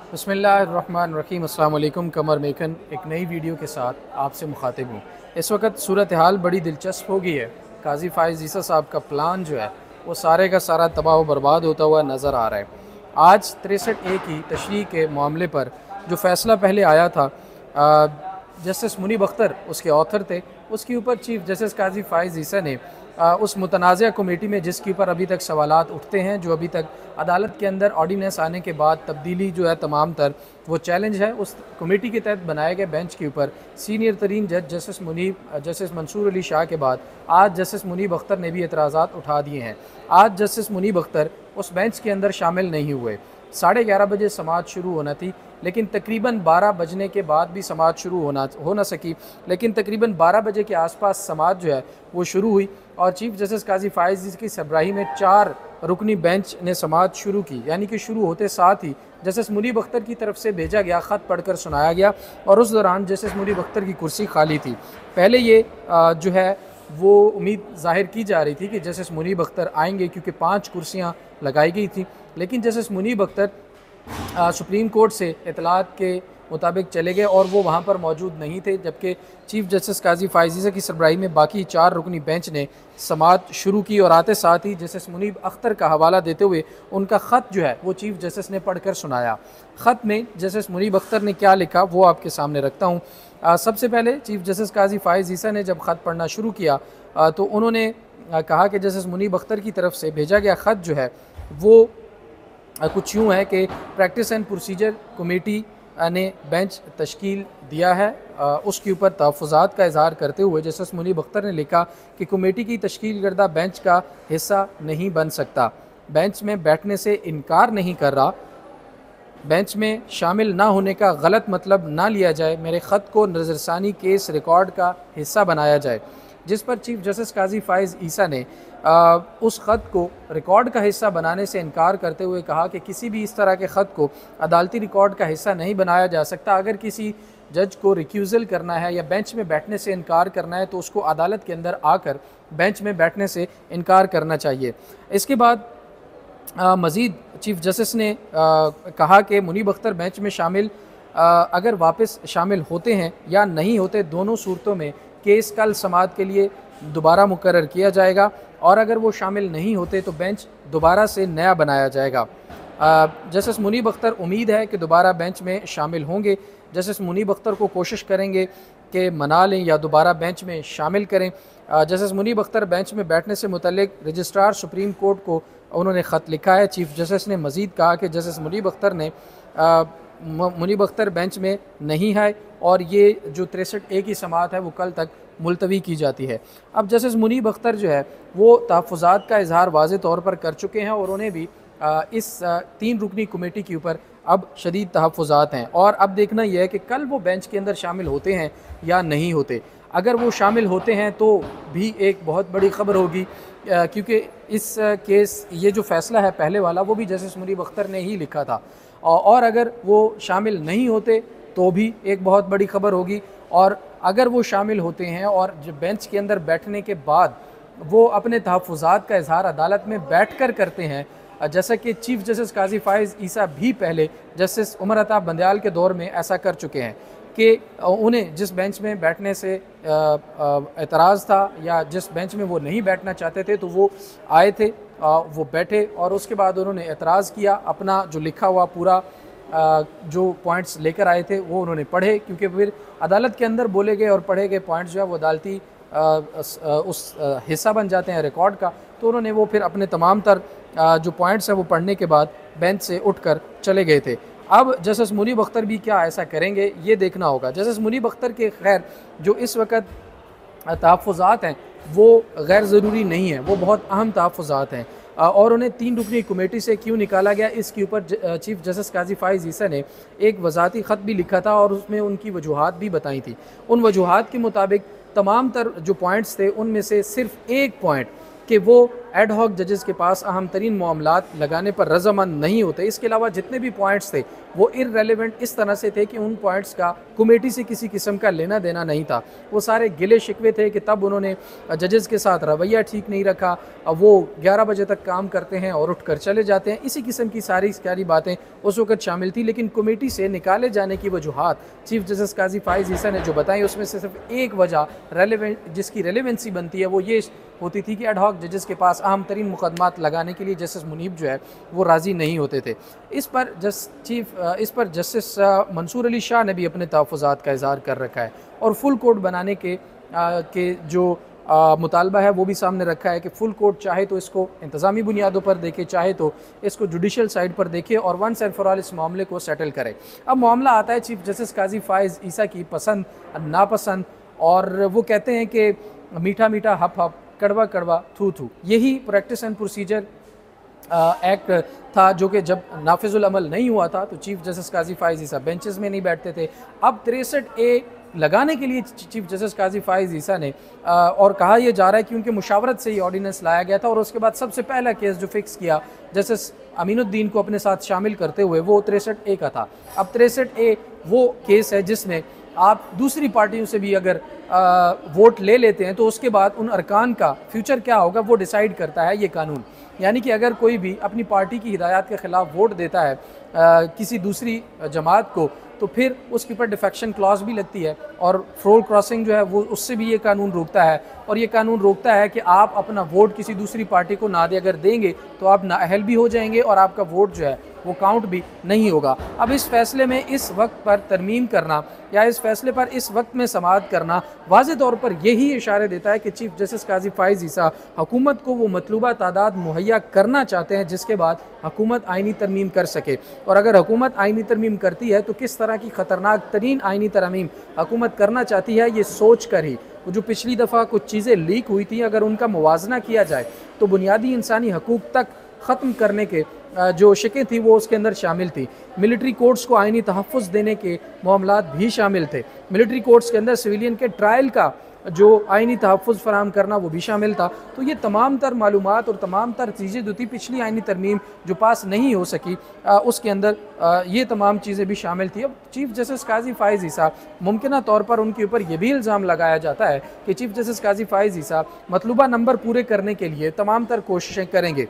बिस्मिल्लाहिर्रहमानिर्रहीम। अस्सलाम वालेकुम। कमर मेकन एक नई वीडियो के साथ आपसे मुखातिब हूँ। इस वक्त सूरत हाल बड़ी दिलचस्प हो गई है। काजी फ़ाइज़ ईसा साहब का प्लान जो है वो सारे का सारा तबाह व बर्बाद होता हुआ नज़र आ रहा है। आज 63A की तशरीह के मामले पर जो फ़ैसला पहले आया था, जस्टिस मुनीब अख्तर उसके ऑथर थे, उसके ऊपर चीफ जस्टिस काजी फ़ाइज़ ईसा ने उस मुतनाज़ा कमेटी में जिसके ऊपर अभी तक सवालात उठते हैं, जो अभी तक अदालत के अंदर ऑर्डीनेंस आने के बाद तब्दीली जो है तमाम तर वो चैलेंज है, उस कमेटी के तहत बनाए गए बेंच के ऊपर सीनियर तरीन जज जस्टिस मंसूर अली शाह के बाद आज जस्टिस मुनीब अख्तर ने भी एतराज़ात उठा दिए हैं। आज जस्टिस मुनीब अख्तर उस बेंच के अंदर शामिल नहीं हुए। 11:30 बजे समाअत शुरू होना थी, लेकिन तकरीबन 12 बजने के बाद भी समाअत शुरू हो ना सकी। लेकिन तकरीबन 12 बजे के आसपास समाअत जो है वो शुरू हुई और चीफ जस्टिस काजी फ़ाइज़ की सरबराही में 4 रुकनी बेंच ने समाअत शुरू की। यानी कि शुरू होते साथ ही जस्टिस मुनीब अख्तर की तरफ से भेजा गया ख़त पढ़कर सुनाया गया और उस दौरान जस्टिस मुनीब अख्तर की कुर्सी खाली थी। पहले ये जो है वो उम्मीद ज़ाहिर की जा रही थी कि जस्टिस मुनीब अख्तर आएंगे, क्योंकि 5 कुर्सियाँ लगाई गई थी। लेकिन justice Munib Akhtar supreme court से इतलात के मुताबिक चले गए और वो वहाँ पर मौजूद नहीं थे, जबकि चीफ जस्टिस काजी फ़ाइज़ की सरबराही में बाकी 4 रुकनी बेंच ने समाअत शुरू की और आते साथ ही जस्टिस मुनीब अख्तर का हवाला देते हुए उनका ख़त जो है वो चीफ जस्टिस ने पढ़कर सुनाया। ख़त में जस्टिस मुनीब अख्तर ने क्या लिखा वो आपके सामने रखता हूँ। सबसे पहले चीफ जस्टिस काजी फ़ाइज़ ने जब ख़त पढ़ना शुरू किया तो उन्होंने कहा कि जस्टिस मुनीब अख्तर की तरफ से भेजा गया ख़त जो है वो कुछ यूँ है कि प्रैक्टिस एंड प्रोसीजर कमेटी ने बेंच तश्कील दिया है। उसके ऊपर तहफ़्फ़ुज़ात का इज़हार करते हुए जस्टिस मुनीब अख्तर ने लिखा कि कमेटी की तश्कील करदा बेंच का हिस्सा नहीं बन सकता, बेंच में बैठने से इनकार नहीं कर रहा, बेंच में शामिल ना होने का गलत मतलब ना लिया जाए, मेरे ख़त को नज़रसानी केस रिकॉर्ड का हिस्सा बनाया जाए। जिस पर चीफ जस्टिस काजी फ़ाइज़ ईसा ने उस ख़त को रिकॉर्ड का हिस्सा बनाने से इनकार करते हुए कहा कि किसी भी इस तरह के ख़त को अदालती रिकॉर्ड का हिस्सा नहीं बनाया जा सकता। अगर किसी जज को रिक्यूज़ल करना है या बेंच में बैठने से इनकार करना है तो उसको अदालत के अंदर आकर बेंच में बैठने से इनकार करना चाहिए। इसके बाद मज़ीद चीफ जस्टिस ने कहा कि मुनीब अख्तर बेंच में शामिल अगर वापस शामिल होते हैं या नहीं होते, दोनों सूरतों में केस कल समाअत के लिए दोबारा मुकर्रर किया जाएगा और अगर वो शामिल नहीं होते तो बेंच दोबारा से नया बनाया जाएगा। जस्टिस मुनीब अख्तर उम्मीद है कि दोबारा बेंच में शामिल होंगे। जस्टिस मुनीब अख्तर को कोशिश करेंगे कि मना लें या दोबारा बेंच में शामिल करें। जस्टिस मुनीब अख्तर बेंच में बैठने से मुतल्लिक रजिस्ट्रार सुप्रीम कोर्ट को उन्होंने ख़त लिखा है। चीफ जस्टिस ने मज़ीद कहा कि जस्टिस मुनीब अख्तर ने मुनीब अख्तर बेंच में नहीं है और ये जो 63A की समाअत है वो कल तक मुलतवी की जाती है। अब जस्टिस मुनीब अख्तर जो है वो तहफ़्फ़ुज़ात का इज़हार वाज़े तौर पर कर चुके हैं और उन्हें भी इस 3 रुकनी कमेटी के ऊपर अब शदीद तहफ़्फ़ुज़ात हैं और अब देखना यह है कि कल वो बेंच के अंदर शामिल होते हैं या नहीं होते। अगर वो शामिल होते हैं तो भी एक बहुत बड़ी ख़बर होगी, क्योंकि इस केस ये जो फ़ैसला है पहले वाला वो भी जस्टिस मुनीब अख्तर ने ही लिखा था और अगर वो शामिल नहीं होते तो भी एक बहुत बड़ी ख़बर होगी। और अगर वो शामिल होते हैं और जब बेंच के अंदर बैठने के बाद वो अपने तहफ़्फ़ुज़ात का इज़हार अदालत में बैठकर करते हैं, जैसा कि चीफ जस्टिस काजी फ़ाइज़ ईसा भी पहले जस्टिस उमर अता बंदयाल के दौर में ऐसा कर चुके हैं कि उन्हें जिस बेंच में बैठने से एतराज़ था या जिस बेंच में वो नहीं बैठना चाहते थे तो वो आए थे, वो बैठे और उसके बाद उन्होंने एतराज़ किया, अपना जो लिखा हुआ पूरा जो पॉइंट्स लेकर आए थे वो उन्होंने पढ़े, क्योंकि फिर अदालत के अंदर बोले गए और पढ़े गए पॉइंट्स जो है वो अदालती उस हिस्सा बन जाते हैं रिकॉर्ड का। तो उन्होंने वो फिर अपने तमाम तर जो पॉइंट्स हैं वो पढ़ने के बाद बेंच से उठकर चले गए थे। अब जस्टिस मुनीब अख्तर भी क्या ऐसा करेंगे ये देखना होगा। जस्टिस मुनीब अख्तर के खैर जो इस वक्त तहफ़्फ़ुज़ात हैं वो गैर ज़रूरी नहीं है, वो बहुत अहम तहफ़्फ़ुज़ात हैं और उन्हें 3 रुकनी कमेटी से क्यों निकाला गया इसके ऊपर चीफ जस्टिस काजी फ़ाइज़ ईसा ने एक वज़ाती ख़त भी लिखा था और उसमें उनकी वजूहात भी बताई थी। उन वजूहात के मुताबिक तमाम तर जो पॉइंट्स थे उनमें से सिर्फ़ एक पॉइंट कि वो एड हॉक जजेस के पास अहम तरीन मामलात लगाने पर रजामंद नहीं होते। इसके अलावा जितने भी पॉइंट्स थे वो इररेलेवेंट इस तरह से थे कि उन पॉइंट्स का कमेटी से किसी किस्म का लेना देना नहीं था। वो सारे गिले शिकवे थे कि तब उन्होंने जजेस के साथ रवैया ठीक नहीं रखा, वो 11 बजे तक काम करते हैं और उठ कर चले जाते हैं, इसी किस्म की सारी बातें उस वक्त शामिल थी। लेकिन कमेटी से निकाले जाने की वजूहात चीफ जस्टिस काजी फाइज़ ईसा ने जो बताई उसमें से सिर्फ एक वजह जिसकी रेलेवेंसी बनती है वो ये होती थी कि एड हॉक जजेस के पास अहम तरीन मुकदमात लगाने के लिए जस्टिस मुनीब जो है वो राज़ी नहीं होते थे। इस पर जस्टिस मंसूर अली शाह ने भी अपने तहफ़्फ़ुज़ात का इज़हार कर रखा है और फुल कोर्ट बनाने के जो मुतालबा है वो भी सामने रखा है कि फुल कोर्ट चाहे तो इसको इंतज़ामी बुनियादों पर देखे, चाहे तो इसको जुडिशल साइड पर देखे और वंस एंड फॉर ऑल इस मामले को सेटल करे। अब मामला आता है चीफ जस्टिस काजी फाइज़ ईसा की पसंद नापसंद, और वो कहते हैं कि मीठा मीठा हप हप, कड़वा कड़वा थू थू, यही प्रैक्टिस एंड प्रोसीजर एक्ट था जो कि जब नाफिजुल अमल नहीं हुआ था तो चीफ जस्टिस काजी फाइज़ ईसा बेंचेस में नहीं बैठते थे। अब 63A लगाने के लिए चीफ जस्टिस काजी फाइज़ ईसा ने और कहा यह जा रहा है कि उनके मुशावरत से ये ऑर्डिनेंस लाया गया था और उसके बाद सबसे पहला केस जो फिक्स किया जस्टिस अमीनुद्दीन को अपने साथ शामिल करते हुए वो 63A का था। अब 63A वो केस है जिसमें आप दूसरी पार्टियों से भी अगर वोट ले लेते हैं तो उसके बाद उन अरकान का फ्यूचर क्या होगा वो डिसाइड करता है ये कानून। यानी कि अगर कोई भी अपनी पार्टी की हिदायत के ख़िलाफ़ वोट देता है किसी दूसरी जमात को तो फिर उसके ऊपर डिफेक्शन क्लॉज भी लगती है और फ्लोर क्रॉसिंग जो है वो उससे भी ये कानून रोकता है। और ये कानून रोकता है कि आप अपना वोट किसी दूसरी पार्टी को ना दे, अगर देंगे तो आप नाअहल भी हो जाएंगे और आपका वोट जो है वो काउंट भी नहीं होगा। अब इस फैसले में इस वक्त पर तरमीम करना या इस फैसले पर इस वक्त में समाअत करना वाज़े तौर पर यही इशारे देता है कि चीफ जस्टिस काजी फाइज़ ईसा हुकूमत को वो मतलूबा तादाद मुहैया करना चाहते हैं जिसके बाद हुकूमत आइनी तरमीम कर सके। और अगर हुकूमत आइनी तरमीम करती है तो किस तरह की ख़तरनाक तरीन आइनी तरमीम हुकूमत करना चाहती है ये सोच कर ही वो जो पिछली दफ़ा कुछ चीज़ें लीक हुई थी अगर उनका मुवाजना किया जाए तो बुनियादी इंसानी हकूक़ तक ख़त्म करने के जो शिकें थी वो उसके अंदर शामिल थी। मिलिट्री कोर्ट्स को आइनी तहफ़्फ़ुज़ देने के मामलात भी शामिल थे। मिलिट्री कोर्ट्स के अंदर सिविलियन के ट्रायल का जो आइनी तहफ़्फ़ुज़ फराहम करना वो भी शामिल था। तो ये तमाम तर मालूमात और तमाम तर चीज़ें जो थी पिछली आइनी तरमीम जो पास नहीं हो सकी उसके अंदर ये तमाम चीज़ें भी शामिल थी। अब चीफ जस्टिस काजी फाइज़ ईसा मुमकिन तौर पर उनके ऊपर ये भी इल्ज़ाम लगाया जाता है कि चीफ जस्टिस काजी फाइज़ ईसा मतलूबा नंबर पूरे करने के लिए तमाम तर कोशिशें करेंगे।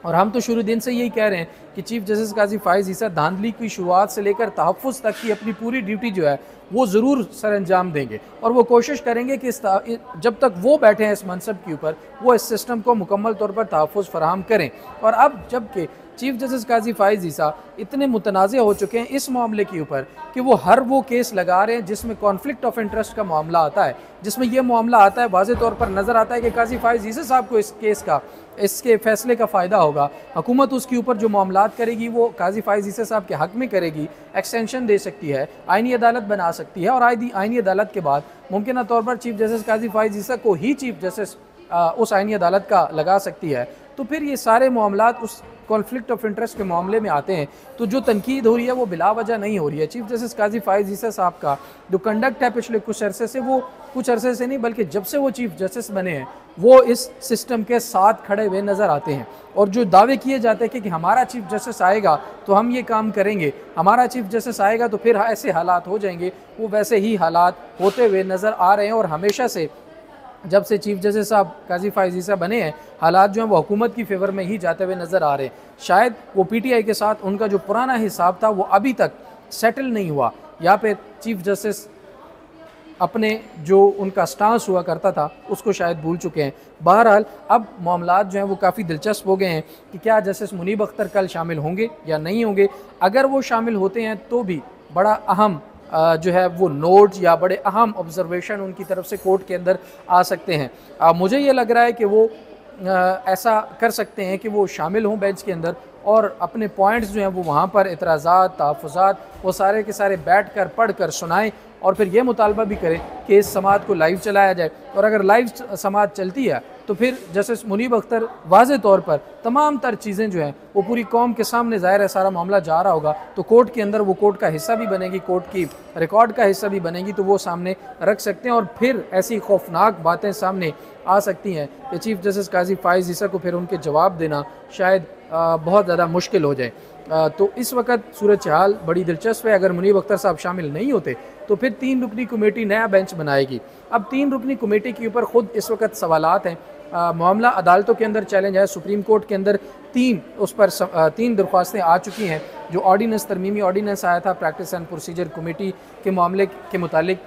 और हम तो शुरू दिन से यही कह रहे हैं कि चीफ जस्टिस काजी फाइज़ ईसा धांधली की शुरुआत से लेकर तहफ़्फ़ुज़ तक की अपनी पूरी ड्यूटी जो है वो ज़रूर सर अंजाम देंगे और वो कोशिश करेंगे कि जब तक वो बैठे हैं इस मनसब के ऊपर वो इस सिस्टम को मुकम्मल तौर पर तहफ़्फ़ुज़ फराहम करें। और अब जबकि चीफ जस्टिस काजी फाइज़ ईसा इतने मुतनाज़ हो चुके हैं इस मामले के ऊपर कि वो हर वो केस लगा रहे हैं जिसमें कॉन्फ्लिक्ट ऑफ इंटरेस्ट का मामला आता है, जिसमें यह मामला आता है वाज़े तौर पर नज़र आता है कि काजी फाइज़ ईसा साहब को इस केस का इसके फैसले का फ़ायदा होगा। हुकूमत उसके ऊपर जो मामलात करेगी वो काजी फाइज़ ईसा साहब के हक़ में करेगी, एक्सटेंशन दे सकती है, आइनी अदालत बना सकती है और आइनी अदालत के बाद मुमकिन तौर पर चीफ जस्टिस काजी फाइज़ ईसा को ही चीफ जस्टिस उस आइनी अदालत का लगा सकती है। तो फिर ये सारे मामलात उस कॉन्फ्लिक्ट ऑफ इंटरेस्ट के मामले में आते हैं। तो जो तनकीद हो रही है वो बिला वजह नहीं हो रही है। चीफ जस्टिस काजी फाइज़ ईसा साहब का जो कंडक्ट है पिछले कुछ अरसे से, वो कुछ अरसे से नहीं बल्कि जब से वो चीफ जस्टिस बने हैं वो इस सिस्टम के साथ खड़े हुए नज़र आते हैं। और जो दावे किए जाते हैं कि हमारा चीफ जस्टिस आएगा तो हम ये काम करेंगे, हमारा चीफ जस्टिस आएगा तो फिर ऐसे हालात हो जाएंगे, वो वैसे ही हालात होते हुए नज़र आ रहे हैं। और हमेशा से जब से चीफ जस्टिस साहब काजी फाइज़ ईसा बने हैं हालात जो हैं वो हुकूमत की फेवर में ही जाते हुए नज़र आ रहे हैं। शायद वो PTI के साथ उनका जो पुराना हिसाब था वो अभी तक सेटल नहीं हुआ, या फिर चीफ जस्टिस अपने जो उनका स्टांस हुआ करता था उसको शायद भूल चुके हैं। बहरहाल अब मामलात जो हैं वो काफ़ी दिलचस्प हो गए हैं कि क्या जस्टिस मुनीब अख्तर कल शामिल होंगे या नहीं होंगे। अगर वो शामिल होते हैं तो भी बड़ा अहम जो है वो नोट या बड़े अहम ऑब्जर्वेशन उनकी तरफ से कोर्ट के अंदर आ सकते हैं। मुझे ये लग रहा है कि वो ऐसा कर सकते हैं कि वो शामिल हों बेंच के अंदर और अपने पॉइंट्स जो हैं वो वहाँ पर इतराज़ात तहफ़्फ़ुज़ात वो सारे के सारे बैठ कर पढ़ कर सुनाएँ और फिर ये मुतालबा भी करें कि इस समाअत को लाइव चलाया जाए। और अगर लाइव समाअत चलती है तो फिर जस्टिस मुनीब अख्तर वाज़े तौर पर तमाम तर चीज़ें जो हैं वो पूरी कौम के सामने ज़ाहिर है सारा मामला जा रहा होगा, तो कोर्ट के अंदर वो कोर्ट का हिस्सा भी बनेगी, कोर्ट की रिकॉर्ड का हिस्सा भी बनेगी, तो वो सामने रख सकते हैं और फिर ऐसी खौफनाक बातें सामने आ सकती हैं कि चीफ़ जस्टिस काजी फ़ाइज़ ईसा को फिर उनके जवाब देना शायद बहुत ज़्यादा मुश्किल हो जाए। तो इस वक्त सूरत हाल बड़ी दिलचस्प है। अगर मुनीब अख्तर साहब शामिल नहीं होते तो फिर 3 रुकनी कमेटी नया बेंच बनाएगी। अब 3 रुकनी कमेटी के ऊपर ख़ुद इस वक्त सवालात हैं। मामला अदालतों के अंदर चैलेंज है, सुप्रीम कोर्ट के अंदर 3 दरख्वास्तें आ चुकी हैं। जो ऑर्डीनेंस तरमीमी ऑर्डीनेंस आया था प्रैक्टिस एंड प्रोसीजर कमेटी के मामले के मुतालिक,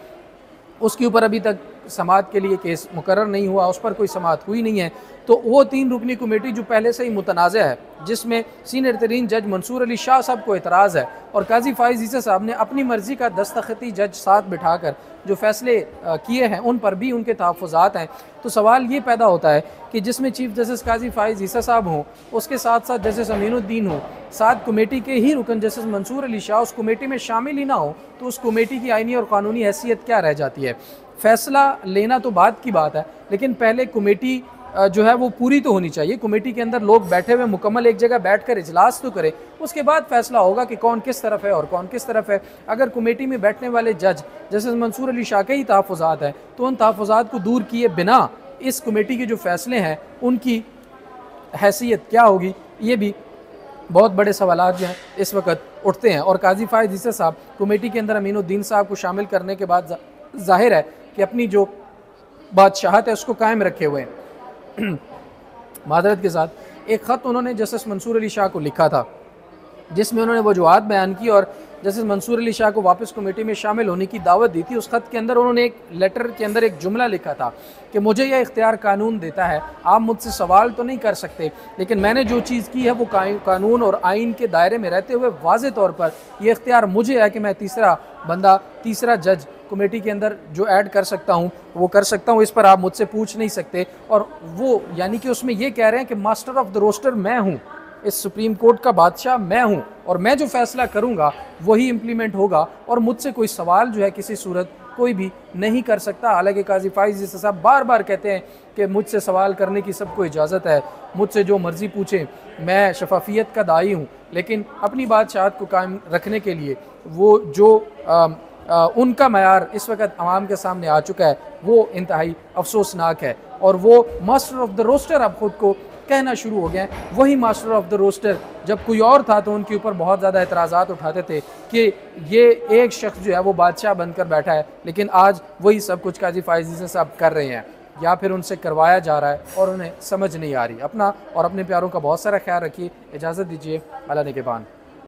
उसके ऊपर अभी तक समाअत के लिए केस मुकर्रर नहीं हुआ, उस पर कोई समाअत हुई नहीं है। तो वो 3 रुकनी कमेटी जो पहले से ही मुतनाज़ा है, जिसमें सीनियर तरीन जज मंसूर अली शाह साहब को एतराज़ है और काजी फ़ाइज़ ईसा साहब ने अपनी मर्ज़ी का दस्तखती जज साथ बिठाकर जो फ़ैसले किए हैं उन पर भी उनके तहफ़्फ़ुज़ात हैं। तो सवाल ये पैदा होता है कि जिसमें चीफ़ जस्टिस काजी फ़ाइज़ ईसा साहब हों, उसके साथ साथ जस्टिस अमीनुद्दीन हों, साथ कमेटी के ही रुकन जस्टिस मंसूर अली शाह उस कमेटी में शामिल ही ना हो, तो उस कमेटी की आइनी और क़ानूनी हैसियत क्या रह जाती है। फ़ैसला लेना तो बात की बात है, लेकिन पहले कमेटी जो है वो पूरी तो होनी चाहिए। कमेटी के अंदर लोग बैठे हुए मुकम्मल एक जगह बैठकर इजलास तो करें, उसके बाद फैसला होगा कि कौन किस तरफ है और कौन किस तरफ है। अगर कमेटी में बैठने वाले जज जैसे मंसूर अली शाह के ही तहफ़्फ़ुज़ात हैं, तो उन तहफ़्फ़ुज़ात को दूर किए बिना इस कमेटी के जो फ़ैसले हैं उनकी हैसियत क्या होगी, ये भी बहुत बड़े सवालात जो हैं इस वक्त उठते हैं। और काजी फ़ाइज़ ईसा साहब कमेटी के अंदर अमीनुद्दीन साहब को शामिल करने के बाद ज़ाहिर है कि अपनी जो बादशाहत है उसको कायम रखे हुए हैं। मादरत के साथ एक ख़त उन्होंने जस्टिस मंसूर अली शाह को लिखा था, जिसमें उन्होंने वजूहात बयान की और जस्टिस मंसूर अली शाह को वापस कमेटी में शामिल होने की दावत दी थी। उस ख़त के अंदर उन्होंने एक लेटर के अंदर एक जुमला लिखा था कि मुझे यह इख्तियार कानून देता है, आप मुझसे सवाल तो नहीं कर सकते, लेकिन मैंने जो चीज़ की है वो कानून और आइन के दायरे में रहते हुए वाज़े तौर पर यह इख्तियार मुझे है कि मैं तीसरा जज कमेटी के अंदर जो ऐड कर सकता हूँ वो कर सकता हूँ, इस पर आप मुझसे पूछ नहीं सकते। और वो यानी कि उसमें ये कह रहे हैं कि मास्टर ऑफ द रोस्टर मैं हूँ, इस सुप्रीम कोर्ट का बादशाह मैं हूँ और मैं जो फैसला करूँगा वही इम्प्लीमेंट होगा और मुझसे कोई सवाल जो है किसी सूरत कोई भी नहीं कर सकता। हालांकि काजी फ़ाइज़ ईसा साहब बार बार कहते हैं कि मुझसे सवाल करने की सबको इजाज़त है, मुझसे जो मर्ज़ी पूछें, मैं शफाफियत का दाई हूँ, लेकिन अपनी बादशाहत को कायम रखने के लिए वो जो उनका मयार इस वक्त आवाम के सामने आ चुका है वो इंतहाई अफसोसनाक है। और वो मास्टर ऑफ द रोस्टर अब ख़ुद को कहना शुरू हो गया है। वही मास्टर ऑफ द रोस्टर जब कोई और था तो उनके ऊपर बहुत ज़्यादा एतराज़ात उठाते थे कि ये एक शख्स जो है वो बादशाह बनकर बैठा है, लेकिन आज वही सब कुछ काजी फ़ाइज़ ईसा साहब कर रहे हैं या फिर उनसे करवाया जा रहा है और उन्हें समझ नहीं आ रही। अपना और अपने प्यारों का बहुत सारा ख्याल रखिए। इजाज़त दीजिए, अल्लाह निगहबान।